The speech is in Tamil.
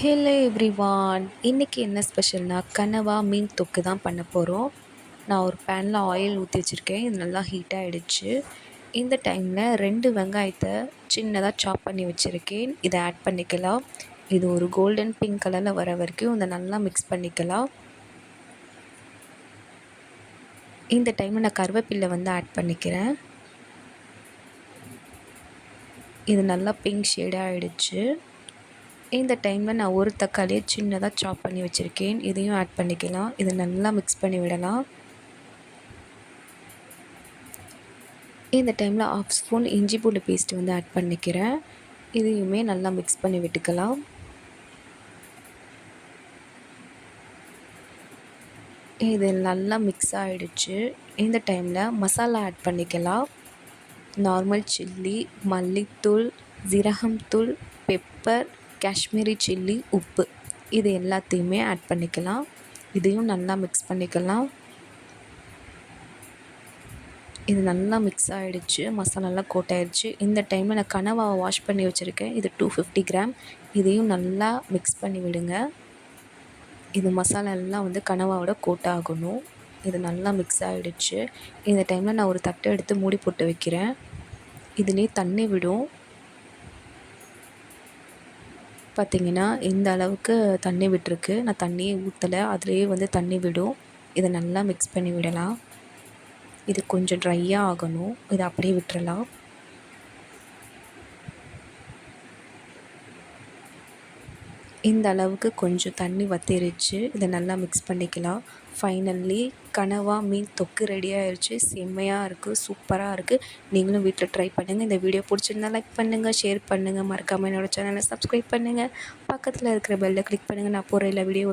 Hello everyone. இன்றைக்கி என்ன ஸ்பெஷல்னா கனவா மீன் தொக்கு தான் பண்ண போகிறோம். நான் ஒரு பேனில் ஆயில் ஊற்றி வச்சுருக்கேன். இது நல்லா ஹீட் ஆகிடுச்சு. இந்த டைமில் 2 வெங்காயத்தை சின்னதாக சாப் பண்ணி வச்சுருக்கேன். இதை ஆட் பண்ணிக்கலாம். இது ஒரு கோல்டன் பிங்க் கலரில் வர வரைக்கும் இதை நல்லா மிக்ஸ் பண்ணிக்கலாம். இந்த டைமில் நான் கருவேப்பிலை ஆட் பண்ணிக்கிறேன். இது நல்லா பிங்க் ஷேடாக ஆகிடுச்சு. இந்த டைமில் நான் ஒரு தக்காளியை சின்னதாக சாப் பண்ணி வச்சுருக்கேன். இதையும் ஆட் பண்ணிக்கலாம். இதை நல்லா மிக்ஸ் பண்ணி விடலாம். இந்த டைமில் 1/2 ஸ்பூன் இஞ்சி பூண்டு பேஸ்ட் ஆட் பண்ணிக்கிறேன். இதையுமே நல்லா மிக்ஸ் பண்ணி விட்டுக்கலாம். இது நல்லா மிக்ஸ் ஆகிடுச்சு. இந்த டைமில் மசாலா ஆட் பண்ணிக்கலாம். நார்மல் சில்லி, மல்லித்தூள், ஜீரகம் தூள், பெப்பர், காஷ்மீரி சில்லி, உப்பு இது எல்லாத்தையுமே ஆட் பண்ணிக்கலாம். இதையும் நல்லா மிக்ஸ் பண்ணிக்கலாம். இது நல்லா மிக்ஸ் ஆகிடுச்சு. மசாலாலாம் கோட் ஆகிடுச்சு. இந்த டைமில் நான் கனவாவை வாஷ் பண்ணி வச்சுருக்கேன். இது 250 கிராம். இதையும் நல்லா மிக்ஸ் பண்ணி விடுங்க. இது மசாலா எல்லாம் கனவாவோட கோட் ஆகணும். இது நல்லா மிக்ஸ் ஆகிடுச்சு. இந்த டைமில் நான் ஒரு தட்டை எடுத்து மூடி போட்டு வைக்கிறேன். இதுலேயே தண்ணி விடும். பார்த்திங்கன்னா இந்த அளவுக்கு தண்ணி விட்டுருக்கு. நான் தண்ணியே ஊற்றலை. அதுலேயே தண்ணி விடும். இதை நல்லா மிக்ஸ் பண்ணி விடலாம். இது கொஞ்சம் ட்ரையாக ஆகணும். இதை அப்படியே விட்டுறலாம். இந்த அளவுக்கு கொஞ்சம் தண்ணி வற்றிருச்சு. இதை நல்லா மிக்ஸ் பண்ணிக்கலாம். ஃபைனல்லி கனவா மீன் தொக்கு ரெடி ஆயிடுச்சு. செம்மையாக இருக்குது, சூப்பராக இருக்குது. நீங்களும் வீட்டில் ட்ரை பண்ணுங்கள். இந்த வீடியோ பிடிச்சிருந்தா லைக் பண்ணுங்கள், ஷேர் பண்ணுங்கள். மறக்காமல் என்னோடய சேனலை சப்ஸ்கிரைப் பண்ணுங்கள். பக்கத்தில் இருக்கிற பெல்லை கிளிக் பண்ணுங்கள். நான் போகிற எல்லா வீடியோ